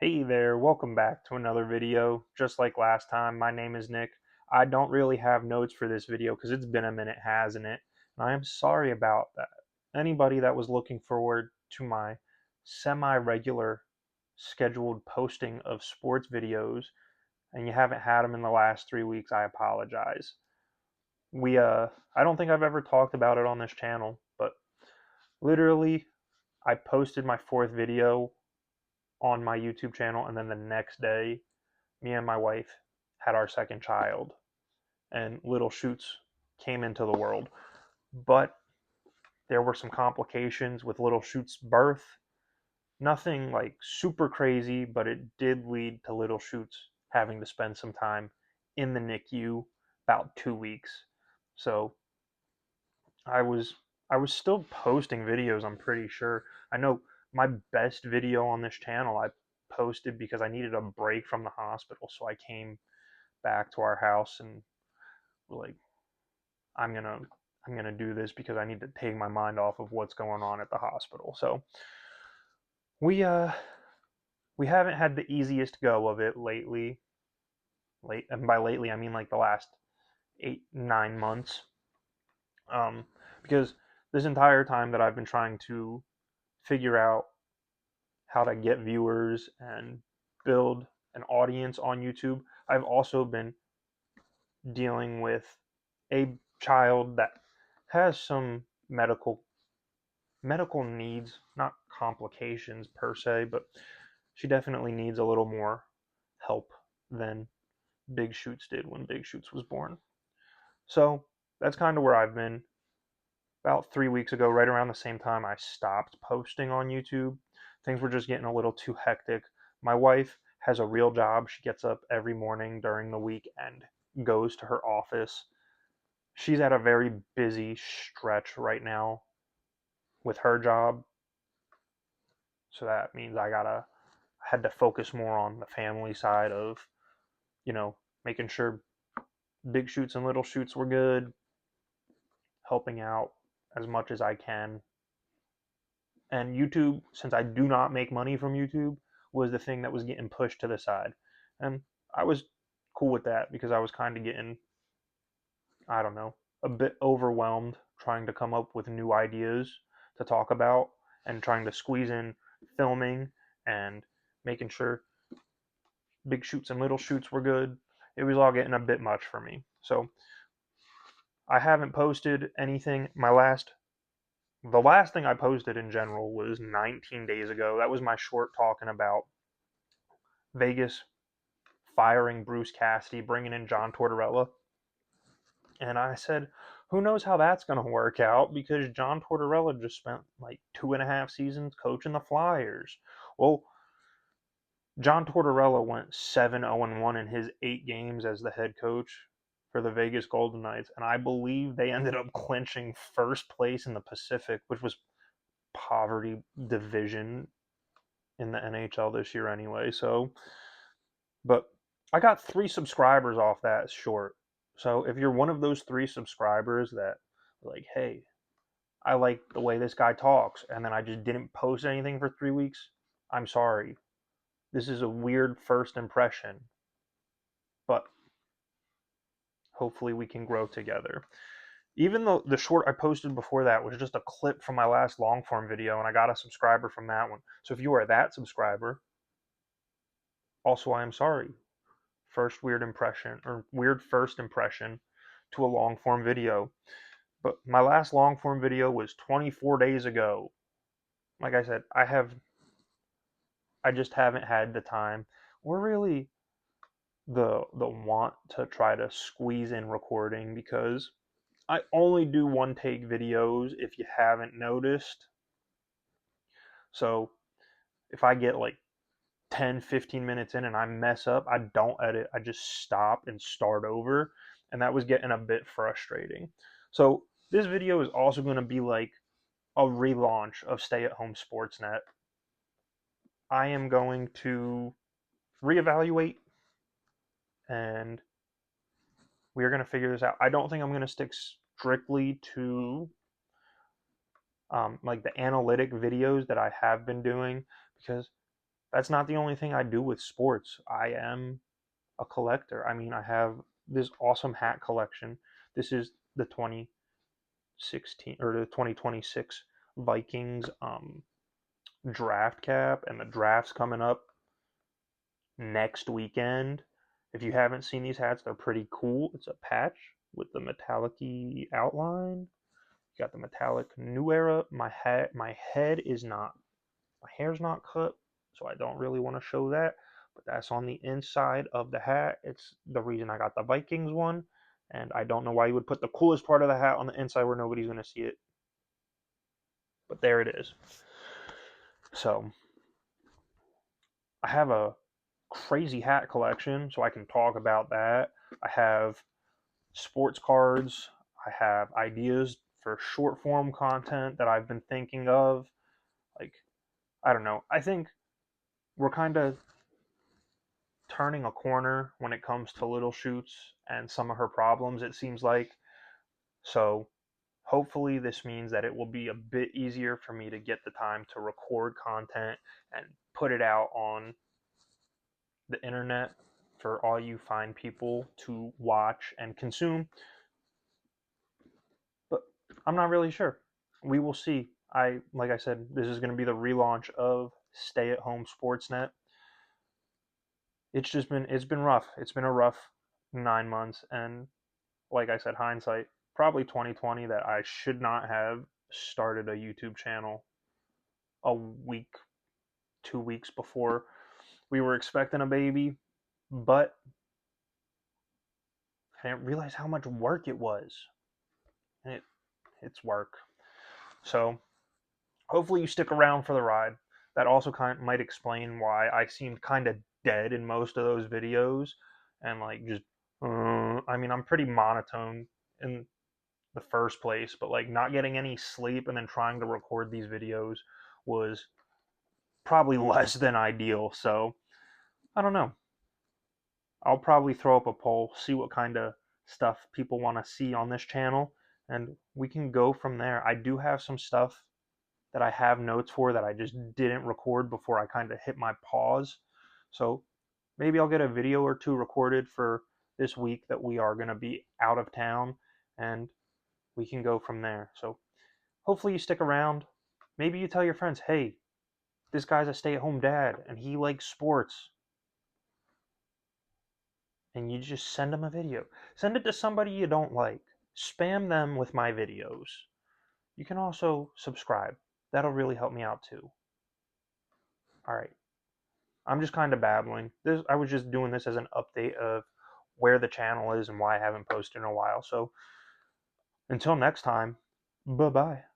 Hey there, welcome back to another video. Just like last time, my name is Nick. I don't really have notes for this video because it's been a minute, hasn't it? And I am sorry about that. Anybody that was looking forward to my semi-regular scheduled posting of sports videos and you haven't had them in the last 3 weeks, I apologize. I don't think I've ever talked about it on this channel, but literally, I posted my fourth video on my YouTube channel, and then the next day me and my wife had our second child, and little Shoots came into the world. But there were some complications with little Shoots' birth. Nothing like super crazy, but it did lead to little Shoots having to spend some time in the NICU, about 2 weeks. So I was I was still posting videos, I'm pretty sure. I know my best video on this channel I posted because I needed a break from the hospital, so I came back to our house and like I'm gonna I'm gonna do this because I need to take my mind off of what's going on at the hospital. So we uh we haven't had the easiest go of it lately. Late and by lately I mean like the last 8 9 months. Um, because this entire time that I've been trying to figure out how to get viewers and build an audience on YouTube, I've also been dealing with a child that has some medical needs, not complications per se, but she definitely needs a little more help than Big Shoots did when Big Shoots was born. So that's kind of where I've been. About 3 weeks ago, right around the same time I stopped posting on YouTube, things were just getting a little too hectic. My wife has a real job. She gets up every morning during the week and goes to her office. She's at a very busy stretch right now with her job. So that means I had to focus more on the family side of, making sure Big Shoots and Little Shoots were good, helping out as much as I can. And YouTube, since I do not make money from YouTube, was the thing that was getting pushed to the side. And I was cool with that because I was kind of getting, I don't know, a bit overwhelmed trying to come up with new ideas to talk about and trying to squeeze in filming and making sure Big Shoots and Little Shoots were good. It was all getting a bit much for me. So I haven't posted anything. The last thing I posted in general was 19 days ago. That was my short talking about Vegas firing Bruce Cassidy, bringing in John Tortorella. And I said, who knows how that's going to work out because John Tortorella just spent like 2.5 seasons coaching the Flyers. Well, John Tortorella went 7-0-1 in his 8 games as the head coach for the Vegas Golden Knights, and I believe they ended up clinching first place in the Pacific, which was poverty division in the NHL this year anyway. So, but I got 3 subscribers off that short. So if you're one of those 3 subscribers that like, hey, I like the way this guy talks, and then I just didn't post anything for 3 weeks, I'm sorry. This is a weird first impression, but hopefully we can grow together. Even though the short I posted before that was just a clip from my last long form video, and I got a subscriber from that one. So if you are that subscriber, also I am sorry. Weird first impression to a long form video. But my last long form video was 24 days ago. Like I said, I just haven't had the time or really the want to try to squeeze in recording because I only do one take videos if you haven't noticed. So if I get like 10-15 minutes in and I mess up, I don't edit. I just stop and start over. And that was getting a bit frustrating. So this video is also going to be like a relaunch of Stay at Home Sportsnet. I am going to reevaluate and we are going to figure this out. I don't think I'm going to stick strictly to like the analytic videos that I have been doing because that's not the only thing I do with sports. I am a collector. I mean, I have this awesome hat collection. This is the 2016 or the 2026 Vikings draft cap, and the draft's coming up next weekend. If you haven't seen these hats, they're pretty cool. It's a patch with the metallic-y outline. You got the metallic New Era. My head is not, my hair's not cut, so I don't really want to show that. But that's on the inside of the hat. It's the reason I got the Vikings one, and I don't know why you would put the coolest part of the hat on the inside where nobody's going to see it. But there it is. So I have a crazy hat collection, so I can talk about that. I have sports cards. I have ideas for short form content that I've been thinking of. Like, I don't know. I think we're kind of turning a corner when it comes to Little Shoots and some of her problems, it seems like. So, hopefully, this means that it will be a bit easier for me to get the time to record content and put it out on the internet for all you fine people to watch and consume. But I'm not really sure. We will see. Like I said, this is going to be the relaunch of Stay at Home Sportsnet. It's been rough. It's been a rough 9 months, and like I said, hindsight, probably 2020, that I should not have started a YouTube channel a week, 2 weeks before we were expecting a baby, but I didn't realize how much work it was. And it's work. So hopefully you stick around for the ride. That also might explain why I seemed kind of dead in most of those videos, and like just I mean, I'm pretty monotone in the first place, but like not getting any sleep and then trying to record these videos was probably less than ideal. So I don't know. I'll probably throw up a poll, see what kind of stuff people want to see on this channel, and we can go from there. I do have some stuff that I have notes for that I just didn't record before I kind of hit my pause. So maybe I'll get a video or two recorded for this week that we are going to be out of town, and we can go from there. So hopefully you stick around. Maybe you tell your friends, hey, this guy's a stay at home dad and he likes sports. And you just send them a video. Send it to somebody you don't like. Spam them with my videos. You can also subscribe. That'll really help me out too. All right. I'm just kind of babbling. I was just doing this as an update of where the channel is and why I haven't posted in a while. So until next time, bye bye.